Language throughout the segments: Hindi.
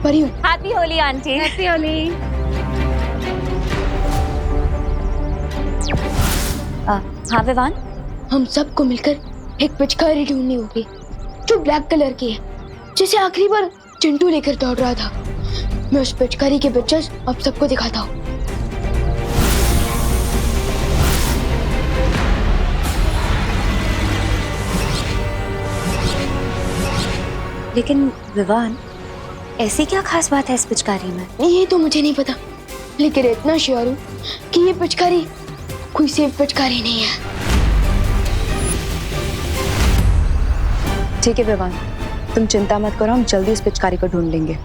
परियों। Happy Holi aunty. Happy Holi. हाँ विवान, हम सबको मिलकर एक पिचकारी ढूंढनी होगी जो ब्लैक कलर की है, जिसे आखिरी बार चिंटू लेकर दौड़ रहा था। मैं उस पिचकारी के पिक्चर्स अब सबको दिखाता हूँ। लेकिन विवान, ऐसी क्या खास बात है इस पिचकारी में? ये तो मुझे नहीं पता, लेकिन इतना श्योर हूँ कि ये पिचकारी कोई सेफ पिचकारी नहीं है। ठीक है विवान, तुम चिंता मत करो, हम जल्दी इस पिचकारी को ढूंढ लेंगे।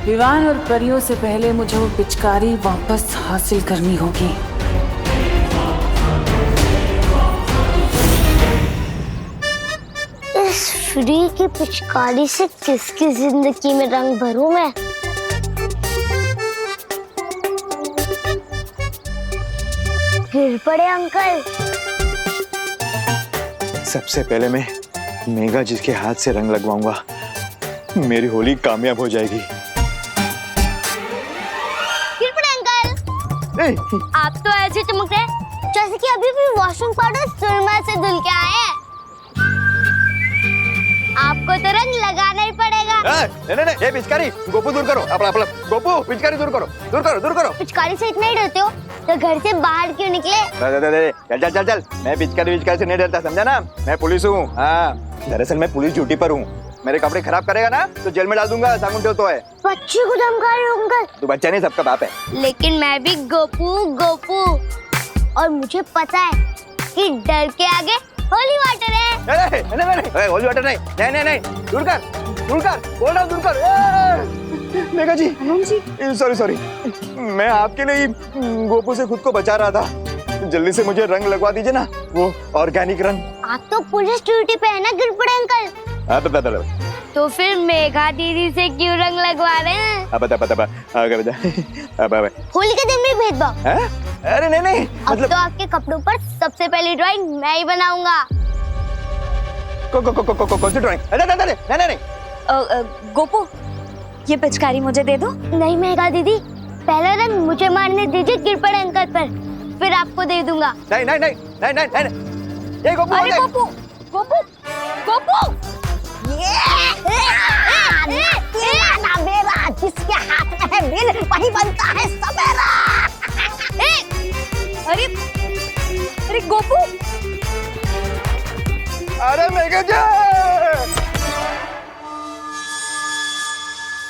विवान और परियों से पहले मुझे वो पिचकारी वापस हासिल करनी होगी। इस फ्री की पिचकारी से किसकी जिंदगी में रंग भरूं मैं? गिर पड़े अंकल। सबसे पहले मैं मेघा जी के हाथ से रंग लगवाऊंगा, मेरी होली कामयाब हो जाएगी। गिर पड़े अंकल। आप तो ऐसे चमक रहे हैं जैसे कि अभी भी वॉशिंग पाउडर सुरमा से धुल के आए हैं। आपको तो रंग लगाना ही पड़ेगा। नहीं, ये पिचकारी गोपू दूर करो, अपना गोपू पिचकारी दूर करो। पिचकारी से इतना ही डरते हो तो घर से बाहर क्यों निकले? चल, मैं पिचकारी से नहीं डरता, समझा ना? मैं पुलिस हूँ। हाँ, दरअसल मैं पुलिस ड्यूटी पर हूँ। मेरे कपड़े खराब करेगा ना तो जेल में डाल दूंगा, सामुन तो है। बच्चे को धमका रहे हो अंकल? तू बच्चा नहीं, सबका बाप है। लेकिन मैं भी गोपू और मुझे पता है कि डर के आगे होली वाटर है। नहीं, होली वाटर नहीं, दूर कर, बोल रहा हूँ दूर कर। मेघा जी, सॉरी, मैं आपके लिए गोपू से खुद को बचा रहा था। जल्दी से मुझे रंग लगवा दीजिए ना, वो ऑर्गेनिक रंग। आप तो पुलिस ड्यूटी पे है ना गिर पड़े अंकल? तो फिर मेघा दीदी से क्यों रंग लगवा रहे हैं? बता। होली के दिन भी भेदभाव? अरे नहीं, अब तो आपके कपड़ों पर सबसे पहली ड्राइंग मैं ही बनाऊंगा। कौन सी ड्राइंग? नहीं। गोपू, ये पिचकारी मुझे दे दो। नहीं मेघा दीदी, पहला रंग मुझे मारने दीजिए गिर पड़े अंकल पर, फिर आपको दे दूंगा। नहीं। ये गोपू। अरे गोपू, मेरा जिसके हाथ में है बिल वही बनता है सवेरा। अरे गोपू, अरे मेघा जी,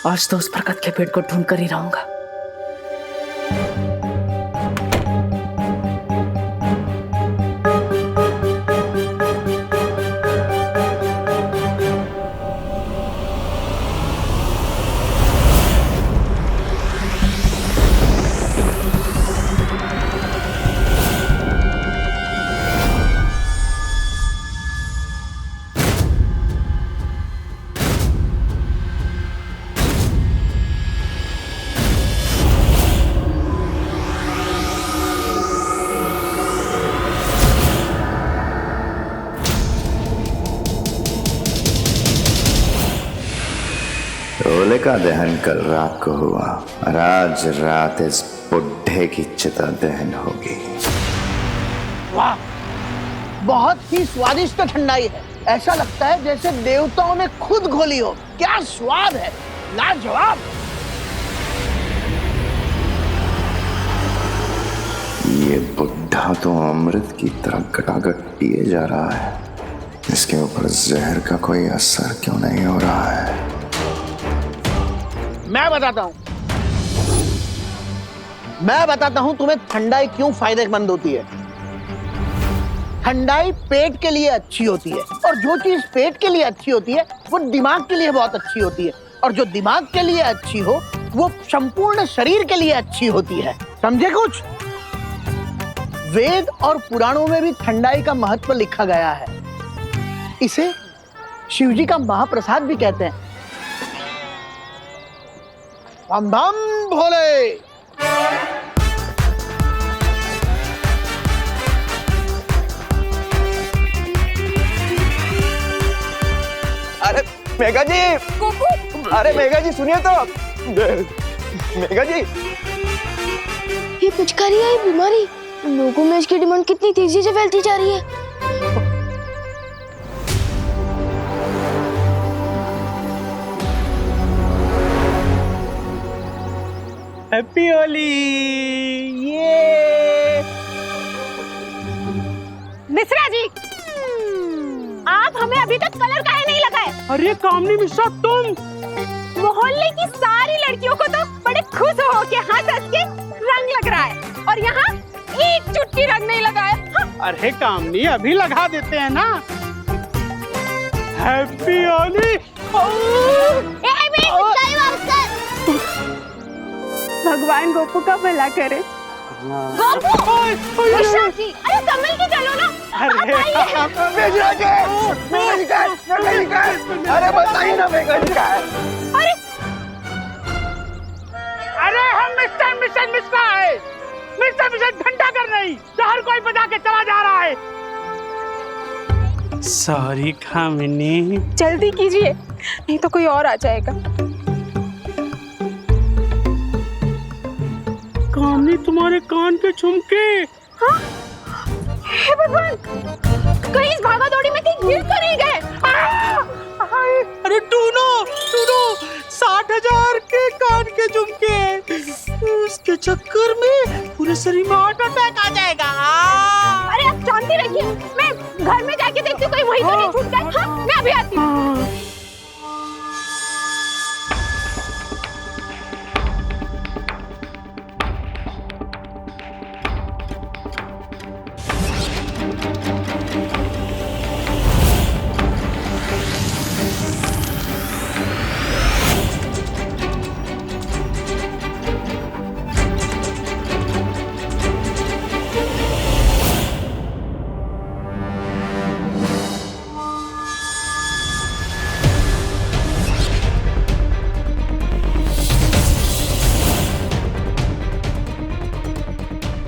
आज तो उस बरकत के पेड़ को ढूंढ कर ही रहूंगा। होलिका दहन कल रात को हुआ और आज रात इस बुढ़े की चिता दहन होगी। वाह, बहुत ही स्वादिष्ट ठंडाई है। ऐसा लगता है जैसे देवताओं ने खुद घोली हो। क्या स्वाद है, लाजवाब। ये बुढ़ा तो अमृत की तरह गटागट पिए जा रहा है, इसके ऊपर जहर का कोई असर क्यों नहीं हो रहा है? मैं बताता हूं तुम्हें ठंडाई क्यों फायदेमंद होती है। ठंडाई पेट के लिए अच्छी होती है, और जो चीज पेट के लिए अच्छी होती है वो दिमाग के लिए बहुत अच्छी होती है, और जो दिमाग के लिए अच्छी हो वो संपूर्ण शरीर के लिए अच्छी होती है। समझे कुछ? वेद और पुराणों में भी ठंडाई का महत्व लिखा गया है। इसे शिवजी का महाप्रसाद भी कहते हैं। बम बम भोले। मेघा जी, अरे मेघा जी सुनिए तो। मेघा जी, ये पिचकारी है, ये बीमारी, लोगों में इसकी डिमांड कितनी तेजी से फैलती जा रही है। हैप्पी होली। ये मिश्रा जी, आप हमें अभी तक कलर काहे नहीं लगाए? अरे कामनी मिश्रा तुम, मोहल्ले की सारी लड़कियों को तो बड़े खुश हो के हंस के रंग लग रहा है, और यहाँ एक चुटकी रंग नहीं लगाया। हाँ। अरे कामनी अभी लगा देते हैं ना। हैप्पी होली। भगवान गोपू का भला करे। गोपू, मिश्रा जी, अरे संभल के चलो ना। अरे मेघा जी, अरे बताइए ना मेघा जी का है। अरे हम मिस्टर मिशन मिश्रा है। मिस्टर मिशन घंटा कर नहीं, तो हर कोई बजा के चला जा रहा है। सॉरी कामिनी। जल्दी कीजिए, नहीं तो कोई और आ जाएगा। कामनी तुम्हारे कान के झुमके। हाँ? हे भगवान, कहीं इस भागा दौड़ी में कहीं गिर तो नहीं गए? अरे टूनो 60,000 के कान के झुमके, उसके चक्कर में पूरे शरीर में हार्ट अटैक आ जाएगा। अरे आप शांति रखिए, मैं घर में जाके देखती हूँ, कहीं वही तो नहीं छूट गए। हाँ, मैं अभी आती हूँ।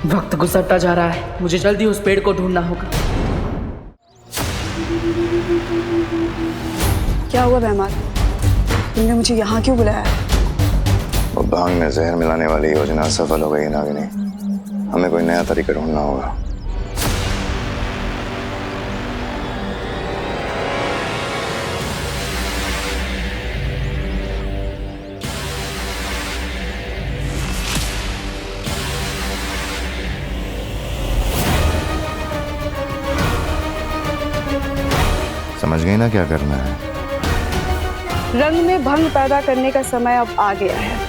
वक्त गुजरता जा रहा है, मुझे जल्दी उस पेड़ को ढूंढना होगा। क्या हुआ बेहमान, तुमने मुझे यहाँ क्यों बुलाया? वो भांग में जहर मिलाने वाली योजना सफल हो गई नागिनी। हमें कोई नया तरीका ढूंढना होगा। समझ गई ना क्या करना है? रंग में भंग पैदा करने का समय अब आ गया है।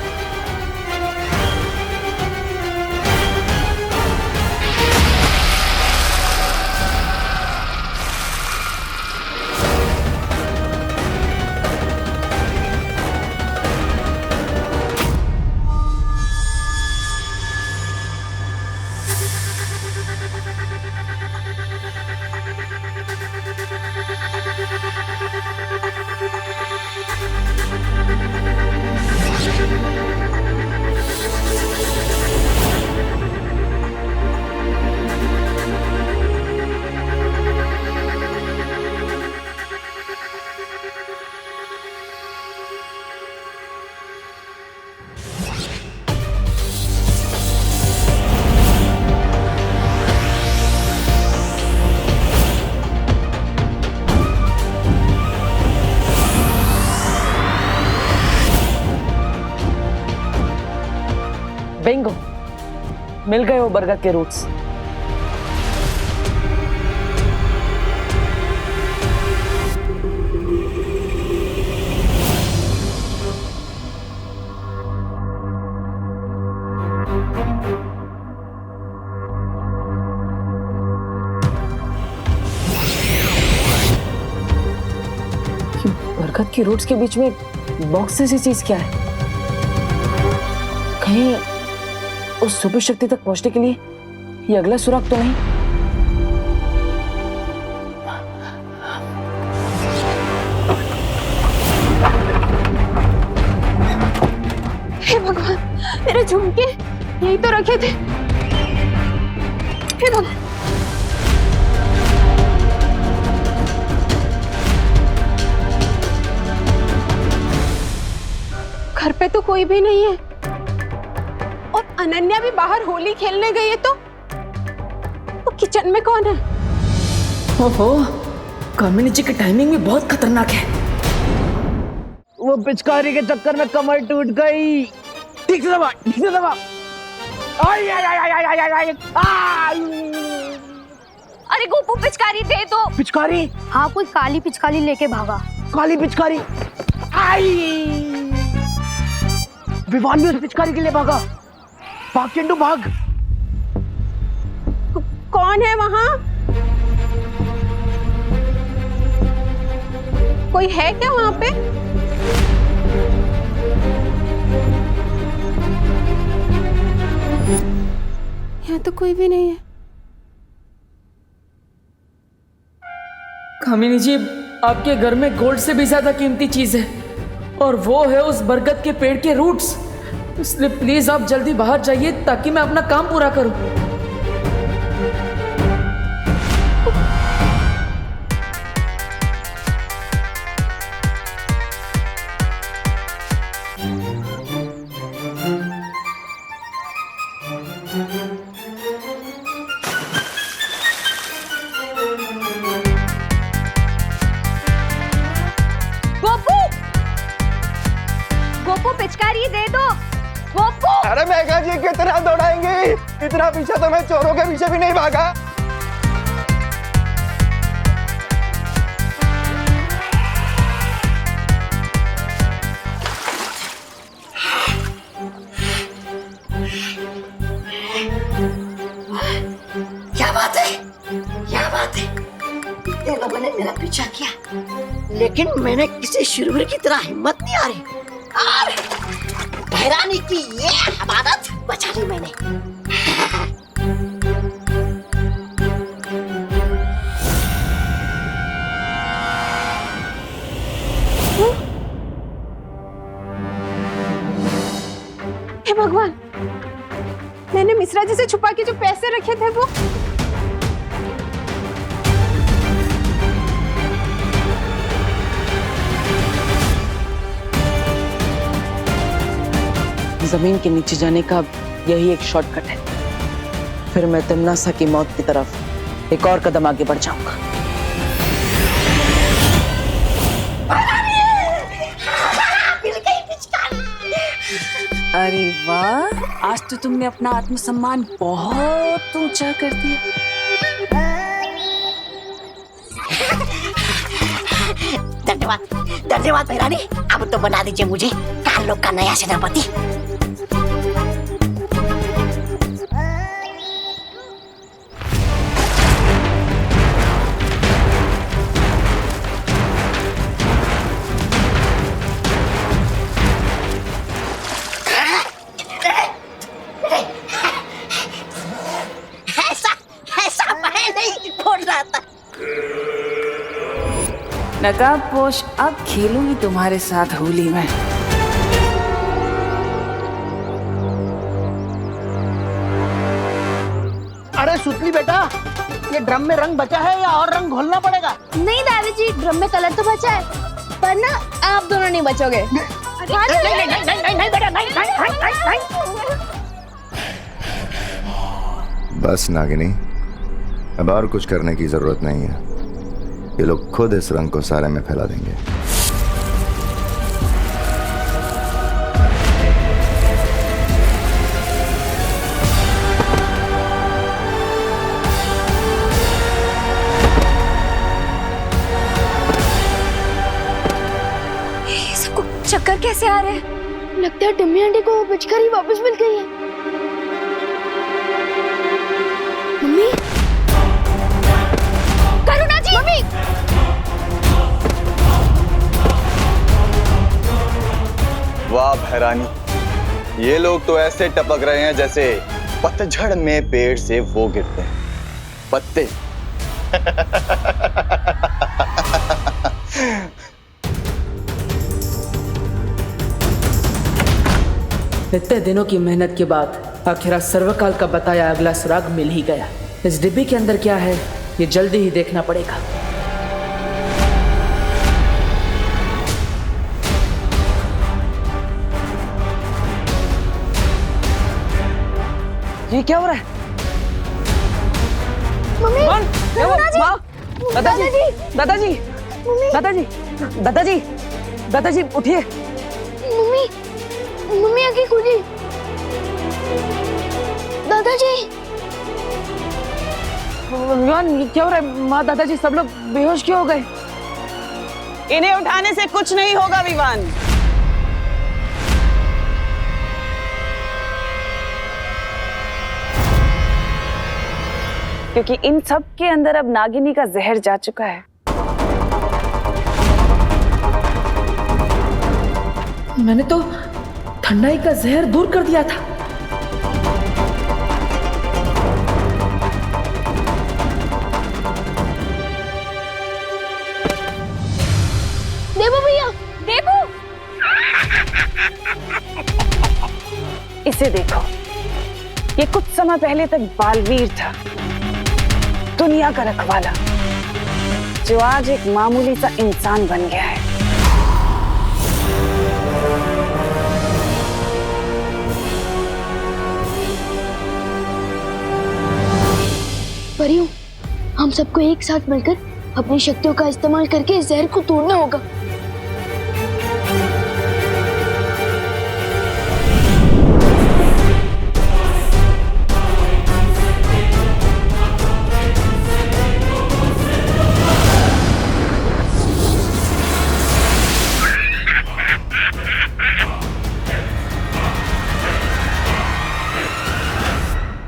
बिंगो, मिल गए वो बरगद के रूट्स। बरगद के रूट्स के बीच में बॉक्स जैसी चीज क्या है? कहीं उस सुपर शक्ति तक पहुंचने के लिए ये अगला सुराग तो नहीं? हे भगवान, मेरे झुमके यही तो रखे थे। हे भगवान, घर पे तो कोई भी नहीं है और अनन्या भी बाहर होली खेलने गई है, तो किचन में कौन है? ओहो, कामिनी जी की टाइमिंग भी बहुत खतरनाक है। वो पिचकारी के चक्कर में कमर टूट गई। ठीक से दबा, ठीक से दबा। आई आई आई आई आई आई आई। अरे गोपू पिचकारी दे दो। पिचकारी? हाँ, कोई काली पिचकारी लेके भागा। काली पिचकारी? आई। विवान भी उस पिचकारी के लिए भागा। भाग चिंटू भाग। कौन है वहां? कोई है क्या वहां पे? यहाँ तो कोई भी नहीं है। कामिनी जी, आपके घर में गोल्ड से भी ज्यादा कीमती चीज है और वो है उस बरगद के पेड़ के रूट्स। इसलिए प्लीज आप जल्दी बाहर जाइए ताकि मैं अपना काम पूरा करूं। पिचकारी दे दो गोपू। अरे मेघा जी कितना दौड़ाएंगे, इतना पीछे तो मैं चोरों के पीछे भी नहीं भागा। क्या बात है, क्या बात है। इतने लोगों ने मेरा पीछा किया लेकिन मैंने किसी शुरवीर की तरह हिम्मत नहीं आ रही और भैरानी की ये अमानत बचा ली मैंने। हे भगवान, मैंने मिश्रा जी से छुपा के जो पैसे रखे थे वो जमीन के नीचे जाने का यही एक शॉर्टकट है। फिर मैं तिमनासा की मौत की तरफ एक और कदम आगे बढ़ जाऊंगा। अरे वाह, आज तो तुमने अपना आत्मसम्मान बहुत ऊंचा कर दिया। धन्यवाद, धन्यवाद भैरानी। अब तो बना दीजिए मुझे काल लोग का नया सेनापति। नकाबपोश, अब खेलूंगी तुम्हारे साथ होली में। अरे सुतली बेटा, ये ड्रम में रंग बचा है या और रंग घोलना पड़ेगा? नहीं दादाजी, ड्रम में कलर तो बचा है पर ना आप दोनों नहीं बचोगे। बस नागिनी, अब और कुछ करने की जरूरत नहीं है। ये लोग खुद इस रंग को सारे में फैला देंगे। ये सबको चक्कर कैसे आ रहे हैं? लगता है टम्मी आंटी को पिचकारी वापस मिल गई है। मम्मी, करुणा जी, मम्मी। वाह भैरानी, ये लोग तो ऐसे टपक रहे हैं जैसे पतझड़ में पेड़ से वो गिरते हैं पत्ते। इतने दिनों की मेहनत के बाद आखिर सर्वकाल का बताया अगला सुराग मिल ही गया। इस डिब्बी के अंदर क्या है ये जल्दी ही देखना पड़ेगा। ये क्या हो रहा है? मम्मी, कौन? क्या हुआ? दादाजी, माँ, दादाजी, दादाजी, दादाजी, दादाजी, दादाजी उठिए। मम्मी, मम्मी आगे खुली। दादाजी, विवान, ये क्या हो रहा है? माँ, दादाजी सब लोग बेहोश क्यों हो गए? इन्हें उठाने से कुछ नहीं होगा विवान। क्योंकि इन सब के अंदर अब नागिनी का जहर जा चुका है। मैंने तो ठंडाई का जहर दूर कर दिया था। देवो भैया, देखो, इसे देखो, ये कुछ समय पहले तक बालवीर था, दुनिया का रखवाला, जो आज एक मामूली सा इंसान बन गया है। परियों, हम सबको एक साथ मिलकर अपनी शक्तियों का इस्तेमाल करके इस जहर को तोड़ना होगा।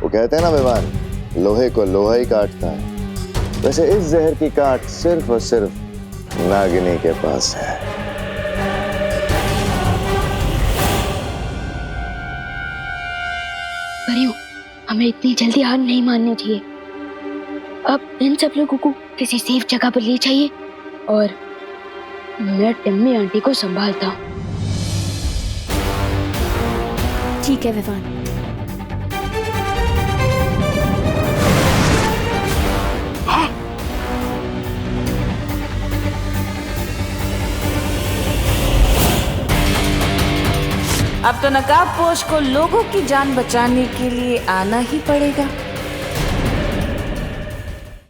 वो कहते हैं ना विवान, लोहे को लोहा ही काटता है। वैसे इस जहर की काट सिर्फ और सिर्फ नागिनी के पास है। परियों, हमें इतनी जल्दी हार नहीं माननी चाहिए। अब इन सब लोगों को किसी सेफ जगह पर ले जाइए और मैं टिम्मी आंटी को संभालता हूँ। ठीक है विवान। अब तो नकाबपोश को लोगों की जान बचाने के लिए आना ही पड़ेगा।